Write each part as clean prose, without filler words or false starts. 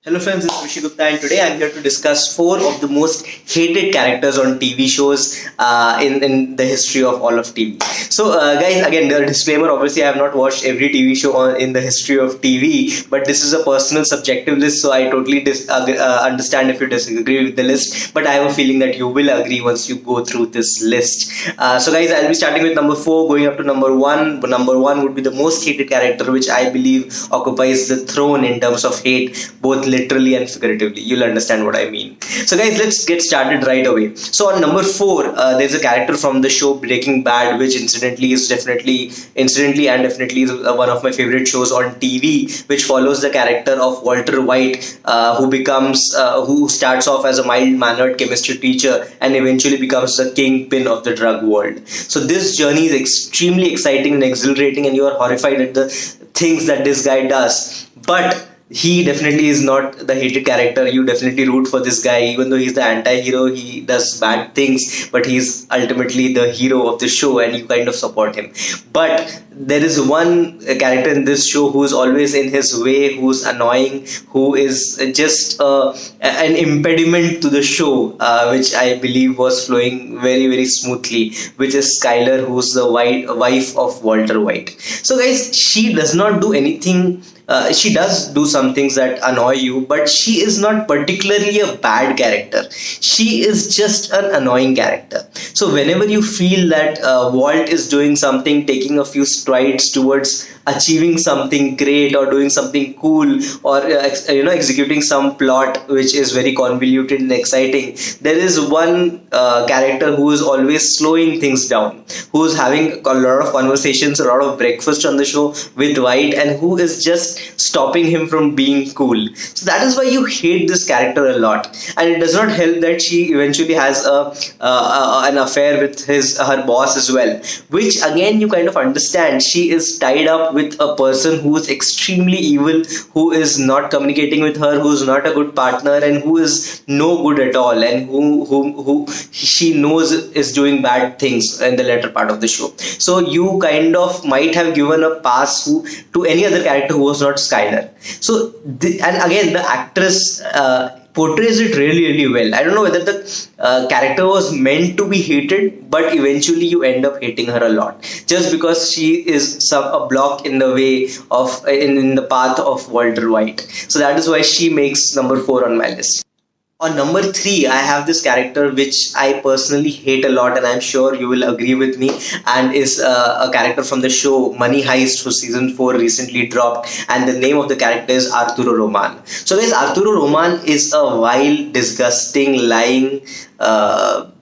Hello friends, this is Rishi Gupta and today I'm here to discuss four of the most hated characters on TV shows in the history of all of TV. So guys, again the disclaimer, obviously I have not watched every TV show in the history of TV, but this is a personal subjective list, so I totally understand if you disagree with the list, but I have a feeling that you will agree once you go through this list. So guys, I'll be starting with number 4 going up to number 1. Number 1 would be the most hated character, which I believe occupies the throne in terms of hate, both literally and figuratively. You'll understand what I mean. So guys, let's get started right away. So on number 4, there's a character from the show Breaking Bad, which incidentally and definitely is one of my favorite shows on TV, which follows the character of Walter White, who starts off as a mild-mannered chemistry teacher and eventually becomes the kingpin of the drug world. So this journey is extremely exciting and exhilarating, and you are horrified at the things that this guy does. But he definitely is not the hated character. You definitely root for this guy, even though he's the anti-hero. He does bad things, but he's ultimately the hero of the show, and you kind of support him. But there is one character in this show who's always in his way, who's annoying, who is just an impediment to the show, which I believe was flowing very, very smoothly, which is Skyler, who's the wife of Walter White. So guys, she does not do anything. She does do some things that annoy you, but she is not particularly a bad character. She is just an annoying character. So whenever you feel that Walt is doing something, taking a few strides towards achieving something great or doing something cool, or executing some plot which is very convoluted and exciting, there is one character who is always slowing things down, who is having a lot of conversations, a lot of breakfast on the show with White, and who is just stopping him from being cool. So that is why you hate this character a lot. And it does not help that she eventually has an affair with her boss as well, which again you kind of understand. She is tied up with a person who is extremely evil, who is not communicating with her, who is not a good partner, and who is no good at all, and who she knows is doing bad things in the latter part of the show. So you kind of might have given a pass to any other character who was not Skyler. So and again the actress portrays it really, really well. I don't know whether the character was meant to be hated, but eventually you end up hating her a lot, just because she is a block in the way of in the path of Walter White. So that is why she makes number 4 on my list. On number 3, I have this character which I personally hate a lot, and I'm sure you will agree with me, and is a character from the show Money Heist, whose season 4 recently dropped, and the name of the character is Arturo Roman. So guys, Arturo Roman is a vile, disgusting, lying,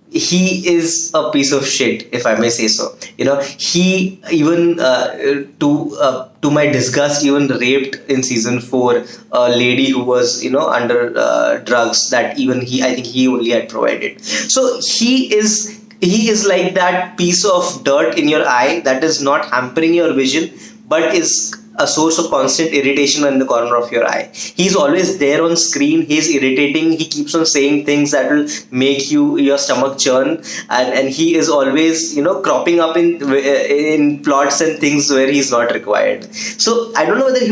he is a piece of shit, if I may say so. He even to my disgust even raped in season 4 a lady who was under drugs that I think he only had provided. So he is like that piece of dirt in your eye that is not hampering your vision, but is a source of constant irritation in the corner of your eye. He's always there on screen. He's irritating. He keeps on saying things that will make your stomach churn, and he is always cropping up in plots and things where he's not required. So I don't know whether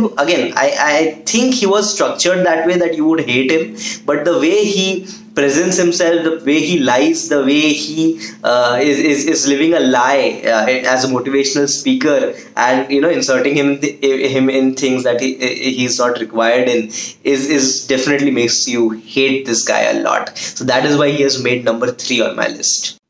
I think he was structured that way that you would hate him, but the way he presents himself, the way he lies, the way he is living a lie as a motivational speaker, and inserting him in things that he's not required in, is definitely makes you hate this guy a lot. So that is why he has made number 3 on my list.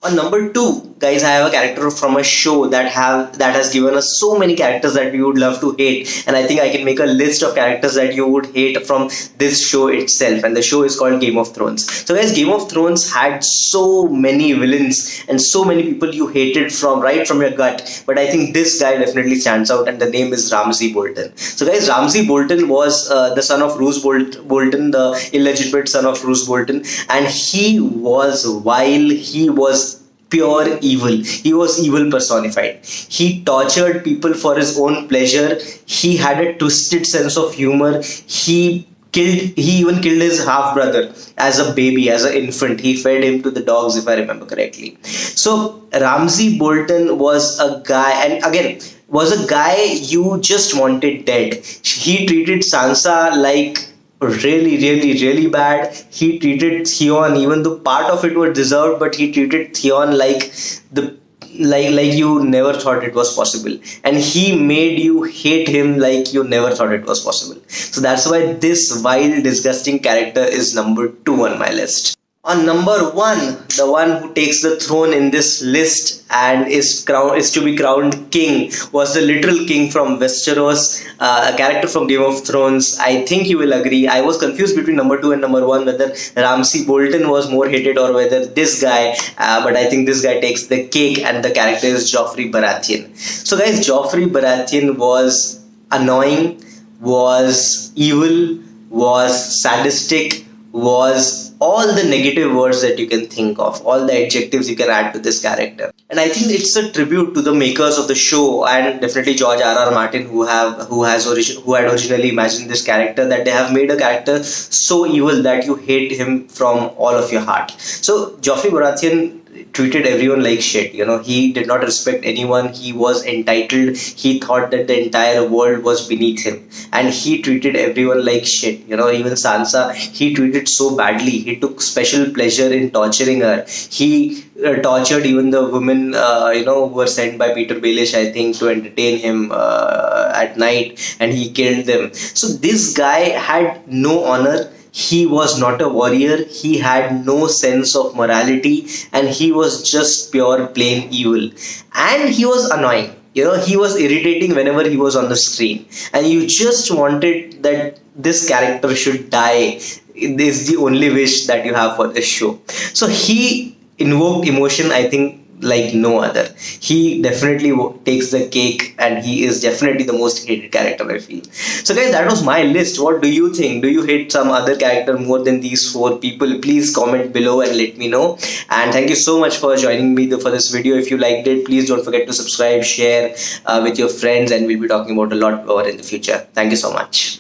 On number 2, guys, I have a character from a show that has given us so many characters that we would love to hate, and I think I can make a list of characters that you would hate from this show itself, and the show is called Game of Thrones. So guys, Game of Thrones had so many villains and so many people you hated right from your gut, but I think this guy definitely stands out, and the name is Ramsay Bolton. So guys, Ramsay Bolton was the son of Roose Bolton, the illegitimate son of Roose Bolton, and he was vile. He was pure evil. He was evil personified. He tortured people for his own pleasure. He had a twisted sense of humor. He even killed his half brother as a baby, as an infant. He fed him to the dogs, if I remember correctly. So Ramsay Bolton was a guy, and again, was a guy you just wanted dead. He treated Sansa like really bad. He treated Theon, even though part of it was deserved, but he treated Theon like the like you never thought it was possible, and he made you hate him like you never thought it was possible. So that's why this vile, disgusting character is number 2 on my list. On number 1, the one who takes the throne in this list and is to be crowned king, was the literal king from Westeros, a character from Game of Thrones. I think you will agree. I was confused between number 2 and number 1, whether Ramsay Bolton was more hated or whether this guy, but I think this guy takes the cake, and the character is Joffrey Baratheon. So guys, Joffrey Baratheon was annoying, was evil, was sadistic, was all the negative words that you can think of, all the adjectives you can add to this character. And I think it's a tribute to the makers of the show, and definitely George R.R. Martin, who had originally imagined this character, that they have made a character so evil that you hate him from all of your heart. So Joffrey Baratheon treated everyone like shit. He did not respect anyone. He was entitled. He thought that the entire world was beneath him, and he treated everyone like shit. Even Sansa, he treated so badly. He took special pleasure in torturing her. He tortured even the women, who were sent by Peter Baelish, I think, to entertain him at night, and he killed them. So this guy had no honor. He was not a warrior. He had no sense of morality, and he was just pure plain evil. And he was annoying. He was irritating whenever he was on the screen, and you just wanted that this character should die. This is the only wish that you have for this show. So he invoked emotion, I think, like no other. He definitely takes the cake, and he is definitely the most hated character, I feel. So guys, that was my list. What do you think? Do you hate some other character more than these 4 people? Please comment below and let me know. And thank you so much for joining me for this video. If you liked it, please don't forget to subscribe, share with your friends, and we'll be talking about a lot more in the future. Thank you so much.